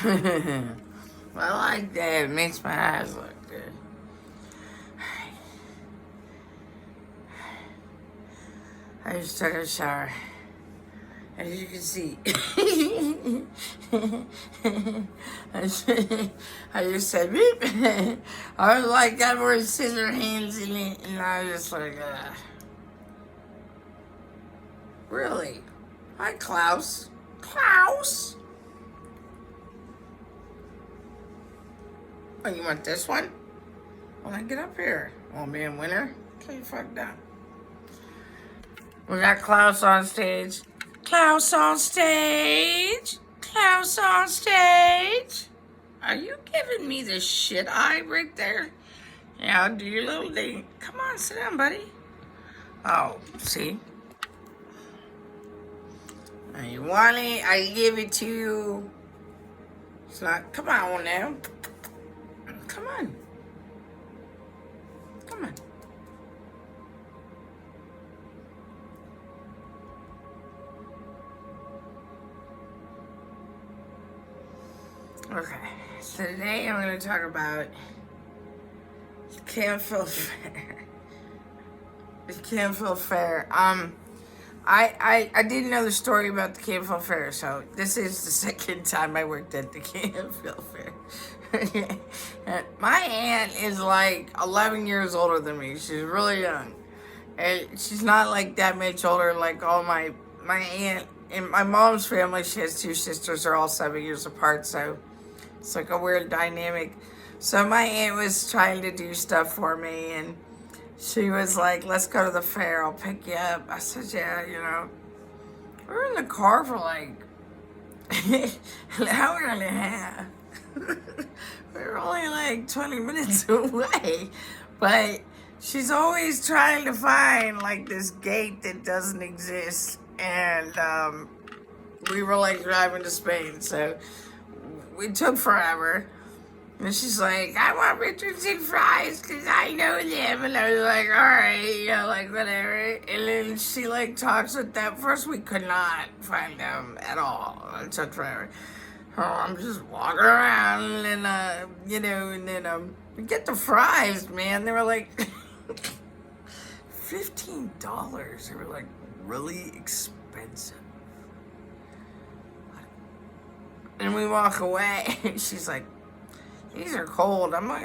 I like that. It makes my eyes look good. I just took a shower. As you can see. I just said, beep. I was like, got more scissor hands in it. And I was just like, really? Hi, Klaus. Klaus? Oh, you want this one? When I get up here. Oh, man, winner? Okay, fuck down. We got Klaus on stage. Klaus on stage. Klaus on stage. Are you giving me the shit eye right there? Yeah, I'll do your little thing. Come on, sit down, buddy. Oh, see? You want it? I give it to you. It's not. Come on now. Come on. Come on. Okay, so today I'm going to talk about the Canfield Fair. The Canfield Fair. I didn't know the story about the Canfield Fair, so this is the second time I worked at the Canfield Fair. My aunt is like 11 years older than me. She's really young. And she's not like that much older like all my aunt. In my mom's family, she has two sisters. They're all 7 years apart, so it's like a weird dynamic. So my aunt was trying to do stuff for me, and she was like, let's go to the fair. I'll pick you up. I said, yeah, you know. We were in the car for like an hour and a half. We were only like 20 minutes away. But she's always trying to find like this gate that doesn't exist. And we were like driving to Spain, so it took forever. And she's like, I want Richardson fries because I know them. And I was like, all right, you know, like whatever. And then she like talks with them. First, we could not find them at all. It took forever. Oh, I'm just walking around and, you know, and then we get the fries, man. They were like $15. They were like really expensive. And we walk away. She's like, these are cold. I'm like,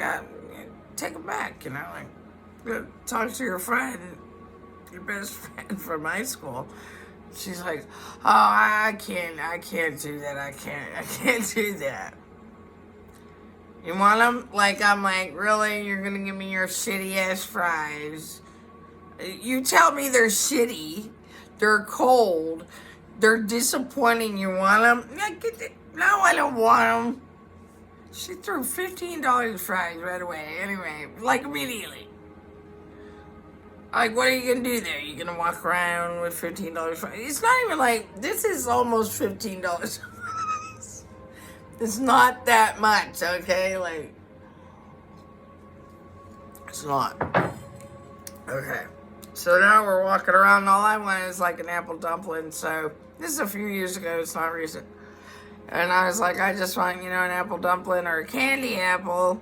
take them back, you know, like, go talk to your friend, your best friend from high school. She's like, oh, I can't do that. I can't do that. You want them? Like, I'm like, really? You're gonna give me your shitty ass fries? You tell me they're shitty, they're cold, they're disappointing. You want them? No, I don't want them. She threw $15 fries right away. Anyway, like immediately. Like, what are you gonna do there? You gonna walk around with $15 fries? It's not even like, this is almost $15 fries. It's not that much, okay? Like, it's not. Okay. So now we're walking around and all I want is like an apple dumpling. So this is a few years ago, it's not recent. And I was like, I just want, you know, an apple dumpling or a candy apple.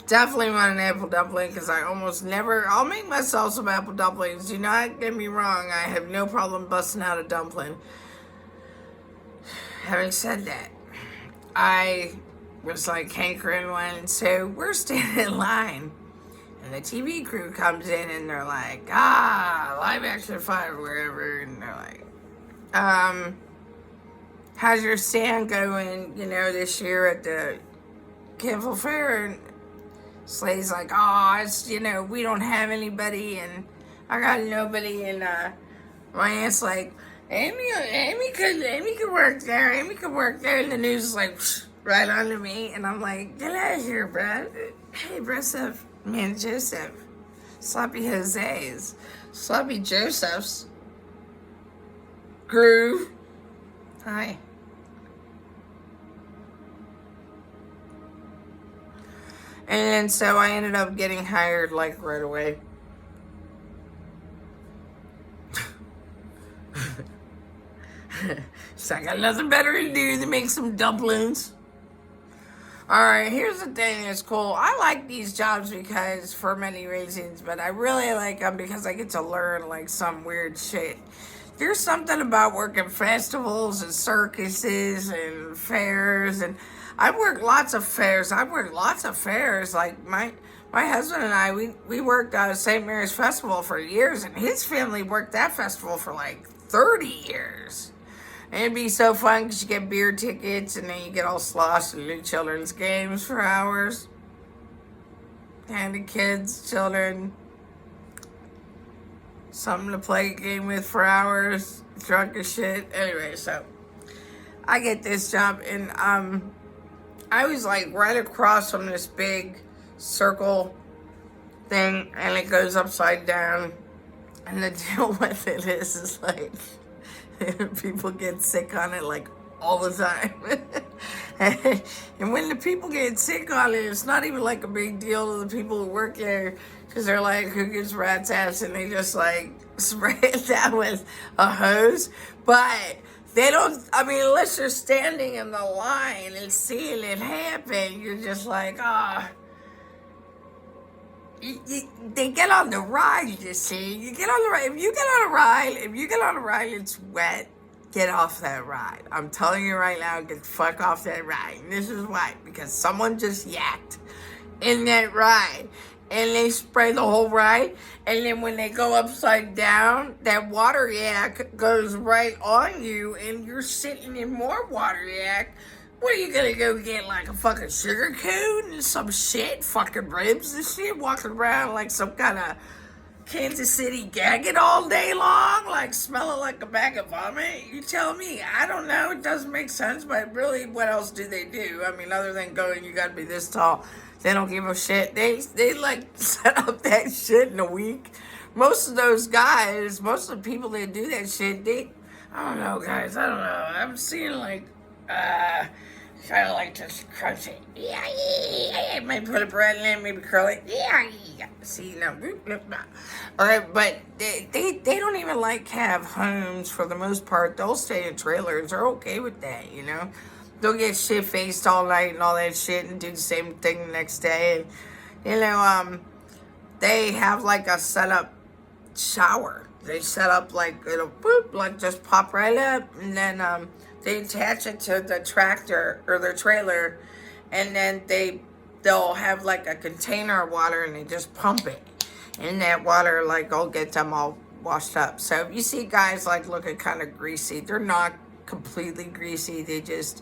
Definitely want an apple dumpling because I almost never, I'll make myself some apple dumplings. Do not get me wrong, I have no problem busting out a dumpling. Having said that, I was like hankering one, so we're standing in line. And the TV crew comes in and they're like, live action 5 wherever. And they're like, how's your stand going, you know, this year at the Canfield Fair? And Slay's like, oh, it's, you know, we don't have anybody, and I got nobody. And my aunt's like, Amy could work there. Amy could work there. And the news is like, right onto me. And I'm like, get out of here, Brad. Hey, Joseph. Man, Joseph. Sloppy Jose's. Sloppy Joseph's. Groove. Hi. And so I ended up getting hired like right away. So I got nothing better to do than make some dumplings. Alright, here's the thing that's cool. I like these jobs because, for many reasons, but I really like them because I get to learn, like, some weird shit. There's something about working festivals and circuses and fairs, and I've worked lots of fairs. Like, my husband and I, we worked at St. Mary's Festival for years, and his family worked that festival for, like, 30 years. And it'd be so fun because you get beer tickets and then you get all sloshed and do children's games for hours. And the kids, children, something to play a game with for hours, drunk as shit. Anyway, so I get this job, and I was like right across from this big circle thing, and it goes upside down. And the deal with it is like, people get sick on it like all the time. And when the people get sick on it, it's not even like a big deal to the people who work there, because they're like, who gives rat's ass, and they just like spray it down with a hose. But they don't, I mean, unless you're standing in the line and seeing it happen, you're just like, ah. They get on the ride, you see. You get on the ride. If you get on a ride, it's wet, get off that ride. I'm telling you right now, get the fuck off that ride. And this is why. Because someone just yacked in that ride. And they spray the whole ride. And then when they go upside down, that water yak goes right on you. And you're sitting in more water yak. What are you gonna go get, like a fucking sugar cone and some shit, fucking ribs and shit, walking around like some kind of Kansas City gagging all day long, like smelling like a bag of vomit? You tell me. I don't know. It doesn't make sense, but really, what else do they do? I mean, other than going, you gotta be this tall. They don't give a shit. They like set up that shit in a week. Most of those guys, most of the people that do that shit, I don't know, guys. I don't know. I'm seeing like, kind of like just crunch it. Yeah. Maybe put a bread in it, maybe curl it. Yeah. See, now. Alright, but they don't even like have homes for the most part. They'll stay in trailers. They're okay with that, you know? They'll get shit-faced all night and all that shit and do the same thing the next day. You know, they have like a set-up shower. They set up like, it'll boop, like just pop right up, and then, they attach it to the tractor or their trailer, and then they'll have like a container of water, and they just pump it. And that water like will get them all washed up. So if you see guys like looking kind of greasy, they're not completely greasy. It's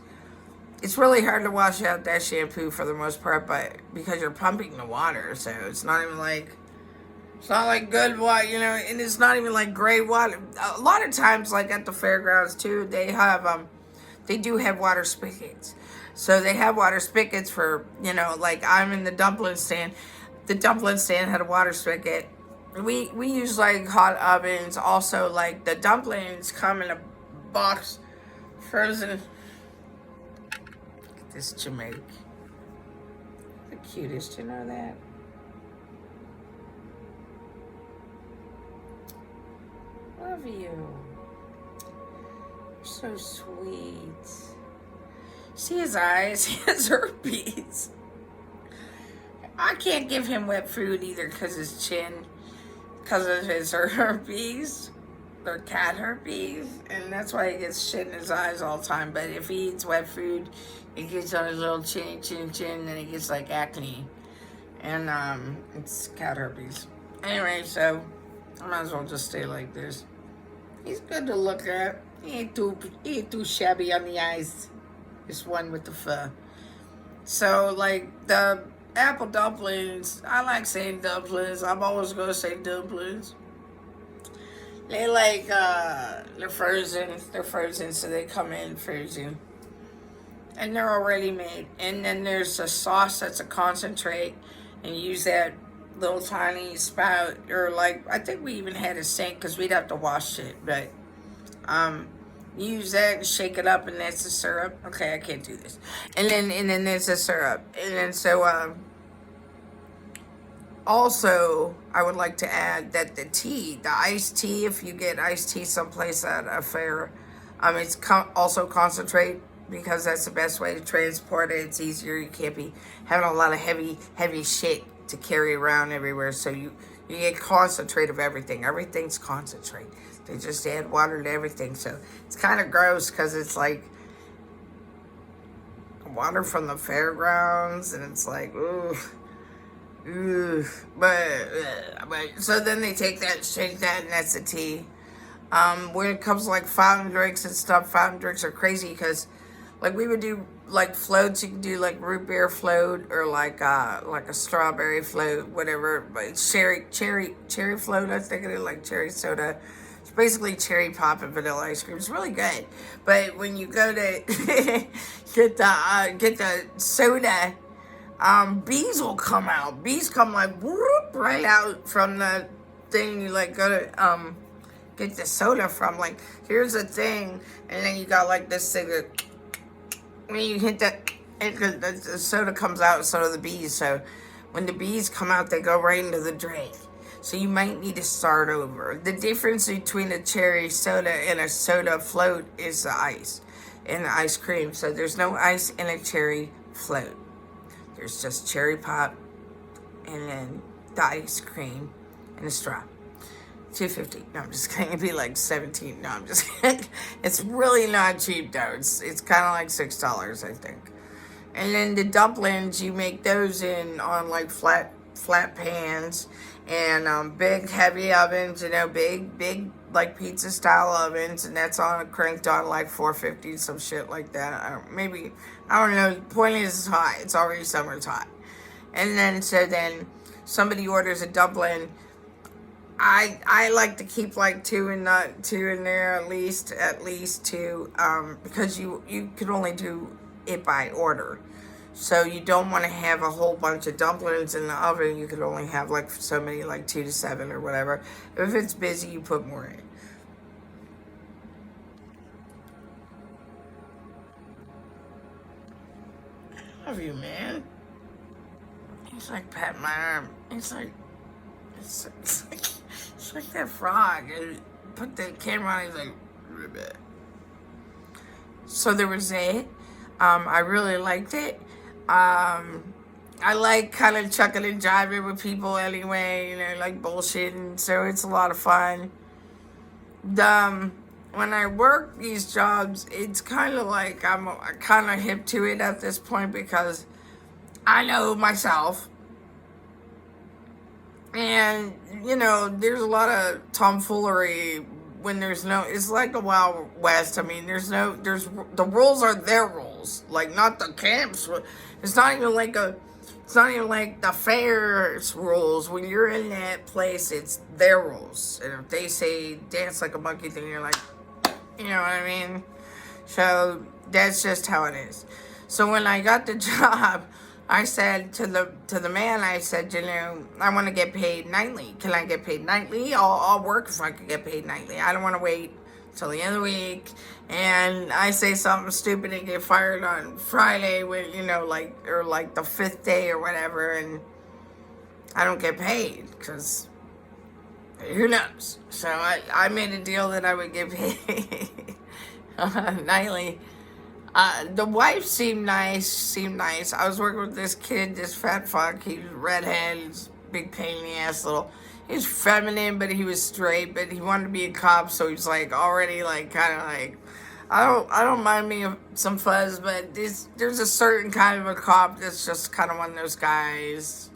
really hard to wash out that shampoo for the most part, but because you're pumping the water, so it's not even like, it's not like good water, you know, and it's not even like gray water. A lot of times, like at the fairgrounds too, they do have water spigots. So they have water spigots for, you know, like I'm in the dumpling stand. The dumpling stand had a water spigot. We use like hot ovens. Also, like the dumplings come in a box, frozen. Look at this Jamaica. The cutest, you know that? Love you. You're so sweet. See his eyes? He has herpes. I can't give him wet food either because his chin, because of his herpes, or cat herpes, and that's why he gets shit in his eyes all the time. But if he eats wet food, it gets on his little chin, and it gets like acne, and it's cat herpes. Anyway, so I might as well just stay like this. He's good to look at. He ain't too shabby on the eyes. This one with the fur. So, like, the apple dumplings, I like saying dumplings. I'm always going to say dumplings. They like, they're frozen. They're frozen, so they come in frozen. And they're already made. And then there's a sauce that's a concentrate. And you use that little tiny spout, or like, I think we even had a sink because we'd have to wash it, but use that and shake it up, and that's the syrup. Okay, I can't do this. And then there's the syrup. And then so also I would like to add that the iced tea, if you get iced tea someplace at a fair, It's also concentrate because that's the best way to transport it. It's easier. You can't be having a lot of heavy shit to carry around everywhere. So you get concentrate of everything. Everything's concentrate. They just add water to everything. So it's kind of gross because it's like water from the fairgrounds, and it's like, ooh. Ooh, but so then they take that, shake that, and that's the tea. When it comes to like fountain drinks and stuff, fountain drinks are crazy because, like, we would do like floats. You can do like root beer float or like a strawberry float, whatever. But it's cherry float. I think it is like cherry soda. It's basically cherry pop and vanilla ice cream. It's really good. But when you go to get the soda, bees will come out. Bees come like whoop right out from the thing you like go to get the soda from. Like, here's a thing, and then you got like this thing that when you hit that, the soda comes out, so do the bees. So when the bees come out, they go right into the drink. So you might need to start over. The difference between a cherry soda and a soda float is the ice and the ice cream. So there's no ice in a cherry float. There's just cherry pop and then the ice cream and a straw. $2.50. No, I'm just kidding. It'd be like $17. No, I'm just kidding. It's really not cheap though. It's kind of like $6, I think. And then the dumplings, you make those on like flat pans and big heavy ovens. Big like pizza style ovens, and that's cranked on like 450, some shit like that. I don't know. The point is, it's hot. It's already summer. It's hot. And then somebody orders a dumpling. I like to keep like two in there at least two, because you can only do it by order. So you don't want to have a whole bunch of dumplings in the oven. You could only have like so many, like 2 to 7 or whatever. If it's busy, you put more in. I love you, man. He's like patting my arm. It's like that frog. And put the camera on. He's like, ribbit. So there was it. I really liked it. I like kind of chucking and jiving with people anyway, like bullshitting. So it's a lot of fun. When I work these jobs, it's kind of like I'm kind of hip to it at this point because I know myself. And, there's a lot of tomfoolery when it's like the Wild West. I mean, the rules are their rules, like not the camps. It's not even like the fair's rules. When you're in that place, it's their rules. And if they say dance like a monkey, then you're like, you know what I mean? So that's just how it is. So when I got the job, I said to the man, I said, I want to get paid nightly. Can I get paid nightly? I'll work if I could get paid nightly. I don't want to wait till the end of the week and I say something stupid and get fired on Friday when, or like the 5th day or whatever, and I don't get paid because who knows? So I made a deal that I would get paid nightly. The wife seemed nice. I was working with this kid, this fat fuck. He was redhead. He's big pain in the ass he was feminine, but he was straight, but he wanted to be a cop, so he was like already like kind of like, I don't mind me some fuzz, but there's a certain kind of a cop that's just kind of one of those guys.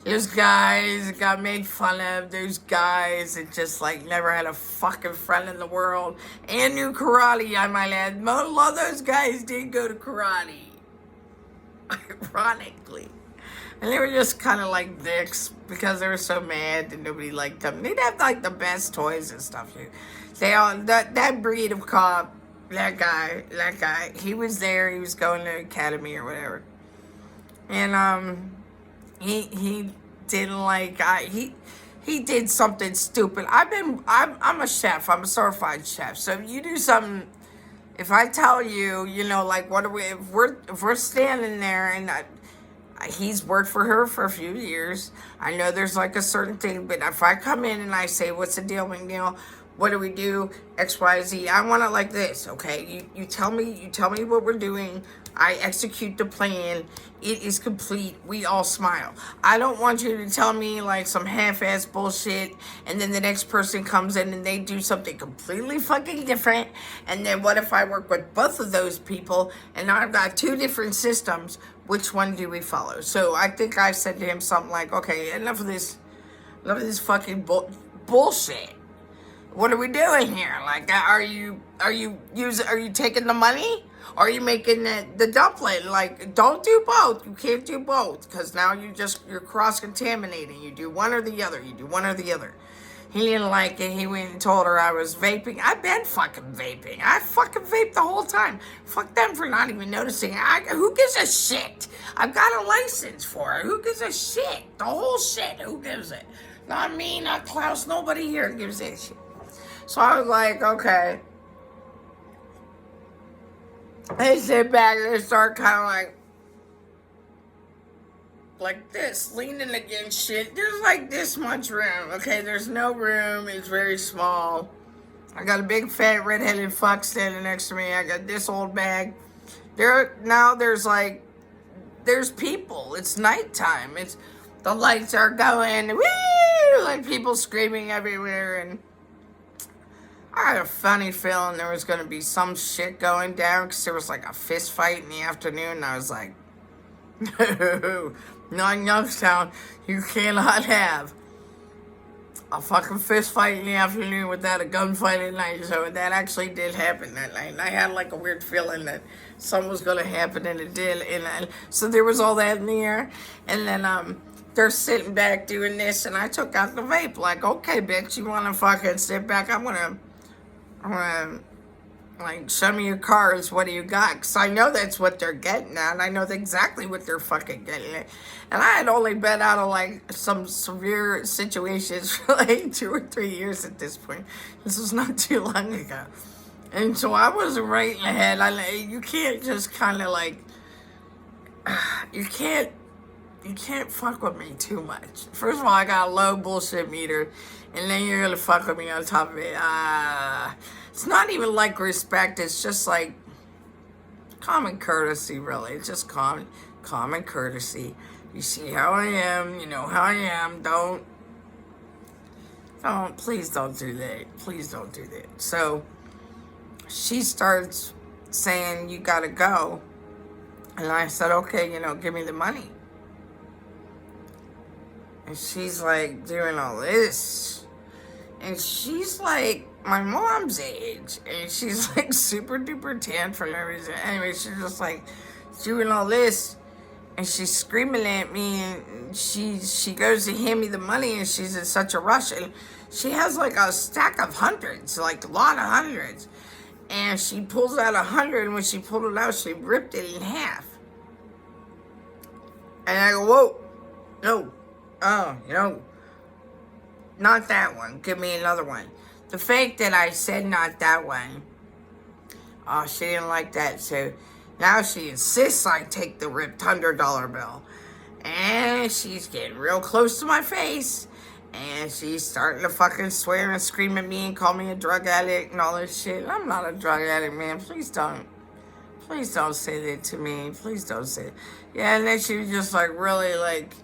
There's guys that got made fun of. There's guys that just like never had a fucking friend in the world and knew karate, I might add. A lot of those guys did go to karate, ironically. And they were just kind of like dicks because they were so mad that nobody liked them. They'd have like the best toys and stuff too. That breed of cop, that guy, he was there. He was going to academy or whatever, and he didn't like. He did something stupid. I'm a chef. I'm a certified chef. So if you do something, if I tell you, like what are we? If we're standing there and he's worked for her for a few years. I know there's like a certain thing, but if I come in and I say, "What's the deal, McNeil? What do we do? X, Y, Z. I want it like this, okay? You tell me what we're doing. I execute the plan. It is complete. We all smile. I don't want you to tell me like some half-ass bullshit and then the next person comes in and they do something completely fucking different. And then what if I work with both of those people and now I've got two different systems? Which one do we follow? So I think I said to him something like, okay, enough of this fucking bullshit. What are we doing here? Like, are you taking the money? Or are you making the dumpling? Like, don't do both. You can't do both. Because now you're cross-contaminating. You do one or the other. You do one or the other. He didn't like it. He went and told her I was vaping. I've been fucking vaping. I fucking vaped the whole time. Fuck them for not even noticing. Who gives a shit? I've got a license for it. Who gives a shit? The whole shit. Who gives it? Not me, not Klaus. Nobody here gives a shit. So I was like, okay. I sit back and I start kind of like this, leaning against shit. There's like this much room, okay? There's no room. It's very small. I got a big fat redheaded fuck standing next to me. I got this old bag. There's people. It's nighttime. The lights are going, woo, like people screaming everywhere, and I had a funny feeling there was going to be some shit going down because there was like a fist fight in the afternoon. And I was like, no, not in Youngstown. You cannot have a fucking fist fight in the afternoon without a gunfight at night. So that actually did happen that night. And I had like a weird feeling that something was going to happen, and it did. And so there was all that in the air. And then they're sitting back doing this, and I took out the vape. Like, okay, bitch, you want to fucking sit back? I'm gonna, like, show me your cards. What do you got? Because I know that's what they're getting at. I know exactly what they're fucking getting at. And I had only been out of, like, some severe situations for, like, 2 or 3 years at this point. This was not too long ago. And so I was right in the head. You can't just kind of, like, you can't fuck with me too much. First of all, I got a low bullshit meter, and then you're gonna fuck with me on top of it. It's not even like respect. It's just like common courtesy, really. It's just common courtesy. You see how I am. You know how I am. Please don't do that. Please don't do that. So she starts saying, you gotta go. And I said, okay, give me the money. And she's like doing all this. And she's like my mom's age. And she's like super duper tan for no reason. Anyway, she's just like doing all this. And she's screaming at me. And she goes to hand me the money. And she's in such a rush. And she has like a stack of hundreds. Like a lot of hundreds. And she pulls out 100. And when she pulled it out, she ripped it in half. And I go, whoa. No. Oh, not that one. Give me another one. The fact that I said not that one, she didn't like that. So now she insists I take the ripped $100 bill. And she's getting real close to my face. And she's starting to fucking swear and scream at me and call me a drug addict and all this shit. I'm not a drug addict, man. Please don't. Please don't say that to me. Please don't say it. Yeah, and then she was just like really like,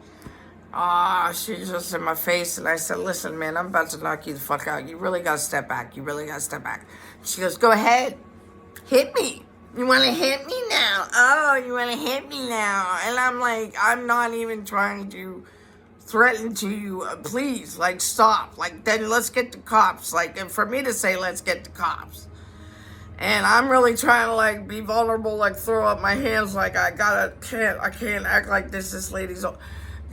she was just in my face, and I said, listen, man, I'm about to knock you the fuck out. You really got to step back. You really got to step back. She goes, go ahead. Hit me. You want to hit me now? Oh, you want to hit me now? And I'm like, I'm not even trying to threaten to you. Please, like, stop. Like, then let's get the cops. Like, and for me to say, let's get the cops. And I'm really trying to, like, be vulnerable, like, throw up my hands, like, I can't act like this lady's...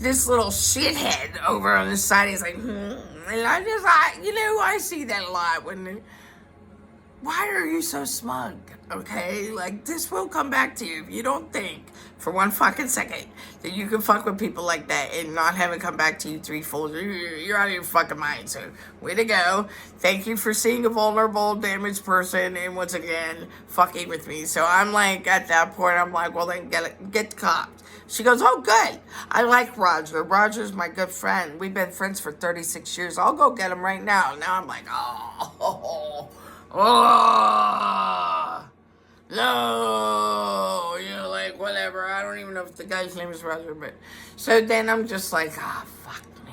This little shithead over on the side, he's like, And I see that a lot when why are you so smug? Okay, like, this will come back to you if you don't think for one fucking second that you can fuck with people like that and not have it come back to you threefold. You're out of your fucking mind. So, way to go. Thank you for seeing a vulnerable, damaged person and once again fucking with me. So I'm like, at that point, I'm like, well, then get copped. She goes, oh, good. I like Roger. Roger's my good friend. We've been friends for 36 years. I'll go get him right now. Now I'm like, oh, no, like, whatever. I don't even know if the guy's name is Roger, but so then I'm just like, fuck me.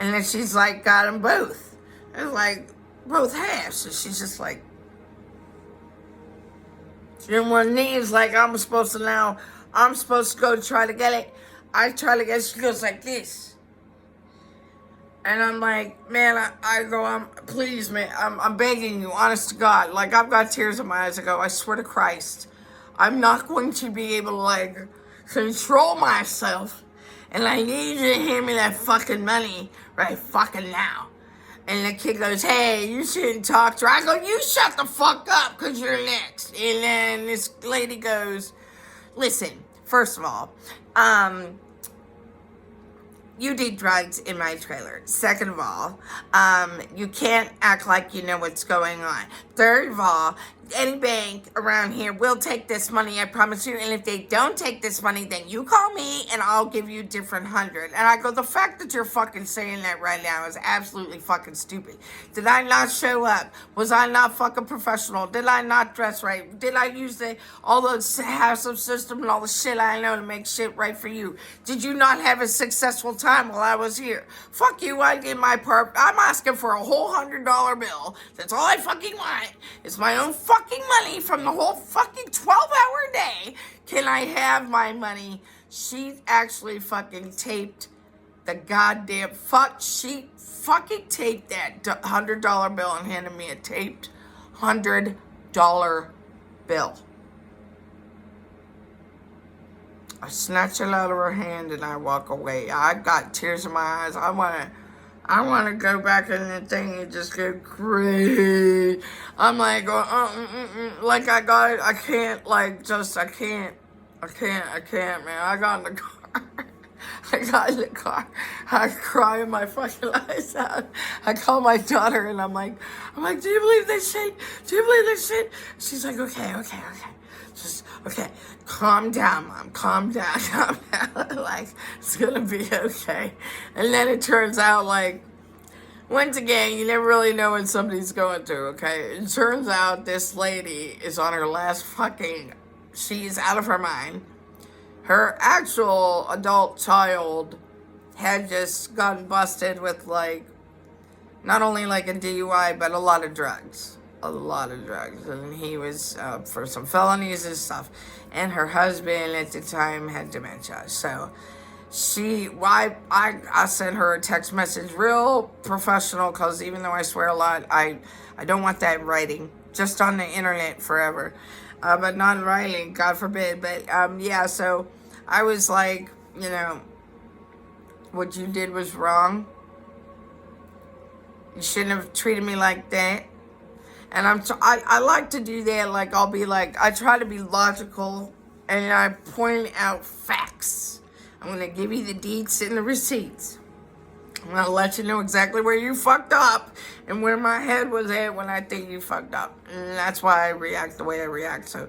And then she's like, got them both. It's like, both halves. So she's just like, then one knee is like, I'm supposed to go try to get it. I try to get it. She goes like this. And I'm like, man, please, man, I'm begging you, honest to God. Like, I've got tears in my eyes. I go, I swear to Christ, I'm not going to be able to, like, control myself. And I need you to hand me that fucking money right fucking now. And the kid goes, hey, you shouldn't talk to her. I go, you shut the fuck up, because you're next. And then this lady goes, listen, first of all, you did drugs in my trailer. Second of all, you can't act like you know what's going on. Third of all, any bank around here will take this money, I promise you. And if they don't take this money, then you call me and I'll give you a different 100. And I go, the fact that you're fucking saying that right now is absolutely fucking stupid. Did I not show up? Was I not fucking professional? Did I not dress right? Did I use all the hassle system and all the shit I know to make shit right for you? Did you not have a successful time while I was here? Fuck you, I did my part. I'm asking for a whole $100 bill. That's all I fucking want. It's my own fucking money from the whole fucking 12-hour day. Can I have my money? She actually fucking taped the goddamn she fucking taped that $100 bill and handed me a taped $100 bill. I snatch it out of her hand and I walk away. I got tears in my eyes. I want to go back in the thing and just go crazy. I'm like, like I can't, man. I got in the car. I cry my fucking eyes out. I call my daughter and I'm like, do you believe this shit? Do you believe this shit? She's like, okay. Just, okay, calm down, Mom, calm down. Like, it's gonna be okay. And then it turns out, like, once again, you never really know what somebody's going through, okay? It turns out this lady is on her last she's out of her mind. Her actual adult child had just gotten busted with, like, not only, like, a DUI, but a lot of drugs. And he was for some felonies and stuff. And her husband at the time had dementia. So I sent her a text message, real professional, because even though I swear a lot, I don't want that in writing, just on the internet forever. But not in writing, God forbid. But yeah, so I was like, what you did was wrong. You shouldn't have treated me like that. And I like to do that, like, I'll be like, I try to be logical, and I point out facts. I'm going to give you the deeds and the receipts. I'm going to let you know exactly where you fucked up, and where my head was at when I think you fucked up. And that's why I react the way I react, so.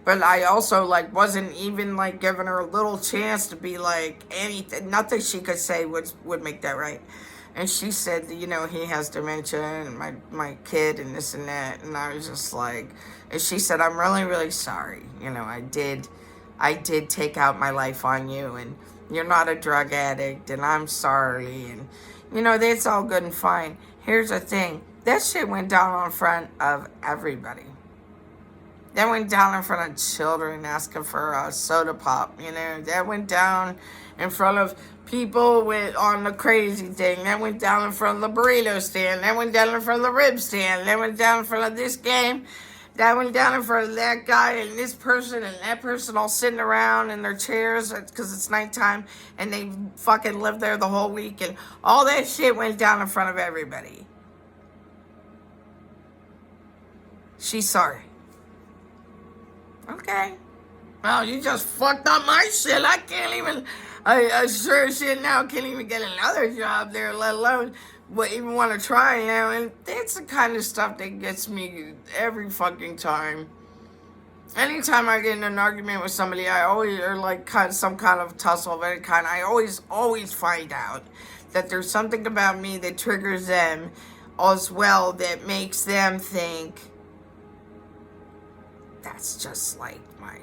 But I also, like, wasn't even, like, giving her a little chance to be, like, anything. Nothing she could say would make that right. And she said, he has dementia and my kid and this and that. And I was just like, and she said, I'm really, really sorry. I did take out my life on you, and you're not a drug addict, and I'm sorry. And, that's all good and fine. Here's the thing. That shit went down in front of everybody. That went down in front of children asking for a soda pop, That went down in front of people on the crazy thing. That went down in front of the burrito stand. That went down in front of the rib stand. That went down in front of this game. That went down in front of that guy and this person and that person all sitting around in their chairs because it's nighttime and they fucking lived there the whole week. And all that shit went down in front of everybody. She's sorry. Okay. Well, you just fucked up my shit. I can't even, I sure as shit now can't even get another job there, let alone even want to try, and it's the kind of stuff that gets me every fucking time. Anytime I get in an argument with somebody, I always, or like some kind of tussle of any kind, I always find out that there's something about me that triggers them as well, that makes them think, that's just like my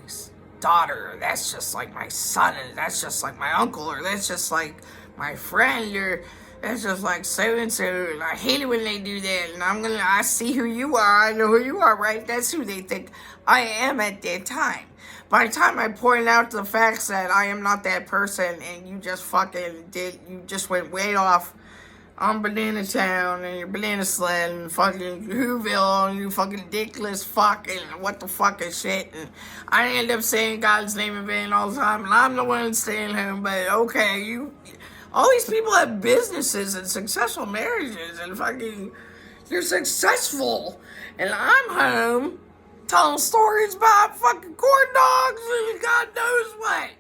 daughter, or that's just like my son, and that's just like my uncle, or that's just like my friend, or that's just like so-and-so, and I hate it when they do that, and I see who you are, I know who you are, right? That's who they think I am at that time. By the time I point out the facts that I am not that person, and you just you just went way off on Banana Town, and your Banana Sled, and fucking Whoville, and you fucking dickless fuck, and what the fuck is shit, and I end up saying God's name in vain all the time, and I'm the one staying home, but okay, all these people have businesses and successful marriages, and fucking, you're successful, and I'm home telling stories about fucking corn dogs and God knows what.